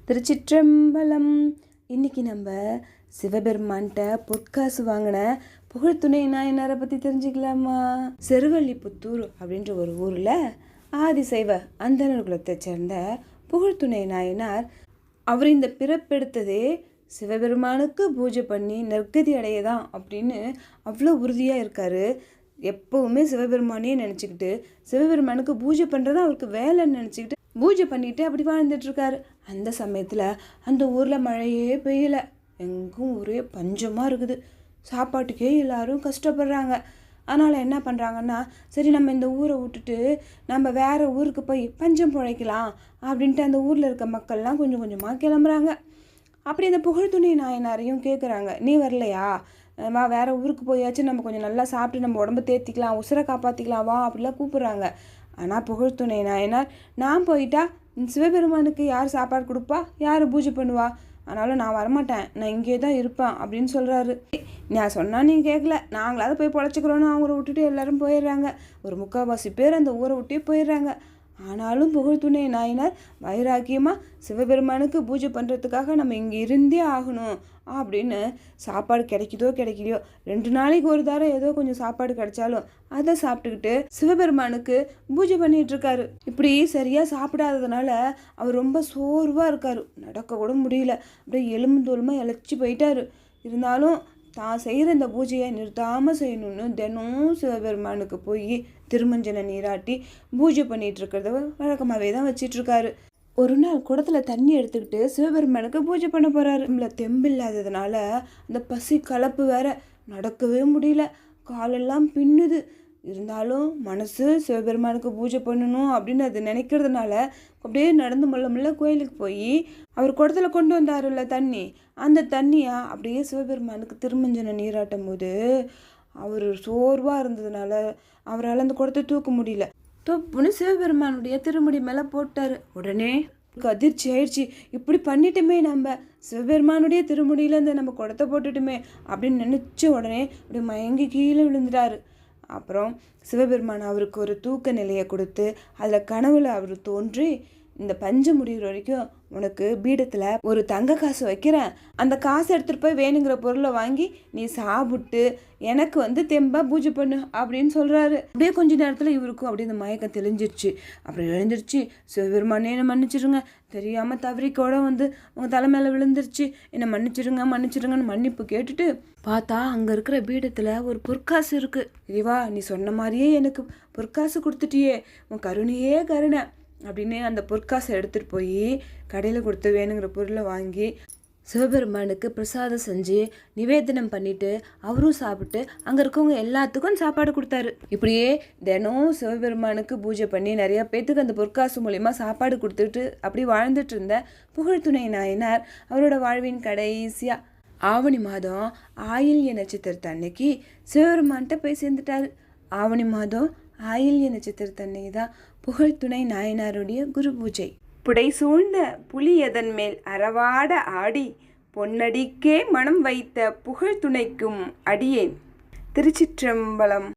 திருச்சிற்றம்பலம். இன்னைக்கு நம்ம சிவபெருமான்கிட்ட பொற்காசு வாங்கின புகழ்துணை நாயனாரை பற்றி தெரிஞ்சுக்கலாமா? செருவள்ளிபுத்தூர் அப்படின்ற ஒரு ஊரில் ஆதிசைவ அந்தணர் குலத்தை சேர்ந்த புகழ்துணை நாயனார் அவர் இந்த பிறப்பெடுத்ததே சிவபெருமானுக்கு பூஜை பண்ணி நற்கதி அடையதான் அப்படின்னு அவ்வளோ உறுதியாக இருக்கார். எப்போவுமே சிவபெருமானையே நினச்சிக்கிட்டு சிவபெருமானுக்கு பூஜை பண்ணுறது அவருக்கு வேலைன்னு நினச்சிக்கிட்டு பூஜை பண்ணிட்டு அப்படி வாழ்ந்துட்டுருக்காரு. அந்த சமயத்தில் அந்த ஊரில் மழையே பெய்யலை, எங்கும் ஒரே பஞ்சமாக இருக்குது. சாப்பாட்டுக்கே எல்லாரும் கஷ்டப்படுறாங்க. அதனால் என்ன பண்ணுறாங்கன்னா, சரி நம்ம இந்த ஊரை விட்டுட்டு நம்ம வேறு ஊருக்கு போய் பஞ்சம் பிழைக்கலாம் அப்படின்ட்டு அந்த ஊரில் இருக்க மக்கள்லாம் கொஞ்சம் கொஞ்சமாக கிளம்புறாங்க. அப்படி அந்த புகழ்துணை நாயனாரையும் கேட்குறாங்க, நீ வரலையா, வா வேறு ஊருக்கு போயாச்சும் நம்ம கொஞ்சம் நல்லா சாப்பிட்டு நம்ம உடம்பு தேர்த்திக்கலாம், உசுரை காப்பாற்றிக்கலாம் வா அப்படிலாம் கூப்பிட்றாங்க. ஆனால் புகழ்துணை நாயனார், நான் போயிட்டா சிவபெருமானுக்கு யார் சாப்பாடு கொடுப்பா, யார் பூஜை பண்ணுவா, அதனால் நான் வரமாட்டேன், நான் இங்கே தான் இருப்பேன் அப்படின்னு சொல்கிறாரு. நான் சொன்னால் நீங்கள் கேட்கல, நாங்களாவது போய் பொழைச்சிக்கிறோன்னு அவங்கள விட்டுட்டு எல்லோரும் போயிடுறாங்க. ஒரு 3/4 பேர் அந்த ஊரை விட்டே போயிடுறாங்க. ஆனாலும் புகழ்துணை நாயனார் வைராக்கியமாக சிவபெருமானுக்கு பூஜை பண்ணுறதுக்காக நம்ம இங்கே இருந்தே ஆகணும் அப்படின்னு சாப்பாடு கிடைக்கலையோ 2 நாளைக்கு ஒரு தடவை ஏதோ கொஞ்சம் சாப்பாடு கிடைச்சாலும் அதை சாப்பிட்டுக்கிட்டு சிவபெருமானுக்கு பூஜை பண்ணிகிட்ருக்காரு. இப்படி சரியாக சாப்பிடாததுனால அவர் ரொம்ப சோர்வாக இருக்கார், நடக்க கூட முடியல, அப்படியே எலும்பு தோலுமாக இழைச்சி போயிட்டார். இருந்தாலும் தான் செய்கிற இந்த பூஜையை நிறுத்தாமல் செய்யணும்னு தினம் சிவபெருமானுக்கு போய் திருமஞ்சனை நீராட்டி பூஜை பண்ணிகிட்ருக்கிறத வழக்கமாகவே தான் வச்சிட்ருக்காரு. ஒரு நாள் குடத்தில் தண்ணி எடுத்துக்கிட்டு சிவபெருமானுக்கு பூஜை பண்ண போகிறாரு. நம்மள தெம்பு இல்லாததுனால அந்த பசி கலப்பு வேற, நடக்கவே முடியல, காலெல்லாம் பின்னுது. இருந்தாலும் மனசு சிவபெருமானுக்கு பூஜை பண்ணணும் அப்படின்னு அது நினைக்கிறதுனால அப்படியே நடந்து முள்ள கோயிலுக்கு போய் அவர் குடத்தில் கொண்டு வந்தாருல்ல தண்ணி, அந்த தண்ணியை அப்படியே சிவபெருமானுக்கு திருமஞ்சனை நீராட்டும் போது அவர் சோர்வாக இருந்ததுனால அவரால் அந்த குடத்தை தூக்க முடியல. தொப்புன்னு சிவபெருமானுடைய திருமுடி மேலே போட்டார். உடனே அதிர்ச்சி ஆயிடுச்சு, இப்படி பண்ணிட்டுமே நம்ம சிவபெருமானுடைய திருமுடியிலேருந்து நம்ம குடத்தை போட்டுட்டுமே அப்படின்னு நினச்ச உடனே அப்படி மயங்கி கீழே விழுந்துட்டாரு. அப்புறம் சிவபெருமான் அவருக்கு ஒரு தூக்க நிலையை கொடுத்து அதில் கனவுல அவர் தோன்றி, இந்த பஞ்சம் முடிகிற வரைக்கும் உனக்கு பீடத்தில் ஒரு தங்க காசு வைக்கிறேன், அந்த காசை எடுத்துகிட்டு போய் வேணுங்கிற பொருளை வாங்கி நீ சாப்பிட்டு எனக்கு தெம்பாக பூஜை பண்ணு அப்படின்னு சொல்கிறாரு. அப்படியே கொஞ்ச நேரத்தில் இவருக்கும் அப்படியே இந்த மயக்கம் தெளிஞ்சிருச்சு. அப்புறம் எழுந்திருச்சு, சிவபெருமானே என்னை மன்னிச்சிருங்க, தெரியாமல் தவறிக்கோட உங்கள் தலை மேலே விழுந்துருச்சு, என்னை மன்னிச்சிருங்கன்னு மன்னிப்பு கேட்டுட்டு பார்த்தா அங்கே இருக்கிற பீடத்தில் ஒரு பொற்காசு இருக்குது. இறைவா, நீ சொன்ன மாதிரியே எனக்கு பொற்காசு கொடுத்துட்டியே, உன் கருணையே கருணை அப்படின்னு அந்த பொற்காசை எடுத்துகிட்டு போய் கடையில் கொடுத்து வேணுங்கிற பொருளை வாங்கி சிவபெருமானுக்கு பிரசாதம் செஞ்சு நிவேதனம் பண்ணிட்டு அவரும் சாப்பிட்டு அங்கே இருக்கவங்க எல்லாத்துக்கும் சாப்பாடு கொடுத்தாரு. இப்படியே தினம் சிவபெருமானுக்கு பூஜை பண்ணி நிறையா பேத்துக்கு அந்த பொற்காசு மூலயமா சாப்பாடு கொடுத்துட்டு அப்படி வாழ்ந்துட்டு இருந்த புகழ்துணை நாயனார் அவரோட வாழ்வின் கடைசியாக ஆவணி மாதம் ஆயில்ய நட்சத்திரத்து அன்னைக்கு சிவபெருமான்கிட்ட போய் சேர்ந்துட்டாரு. ஆவணி மாதம் ஆயில்ய நட்சத்திரத்தன்னைக்கு தான் புகழ்துணை நாயனாருடைய குரு பூஜை. புடை சூழ்ந்த புலி எதன் மேல் அறவாட ஆடி பொன்னடிக்கே மனம் வைத்த புகழ்துணைக்கும் அடியேன். திருச்சிற்றம்பலம்.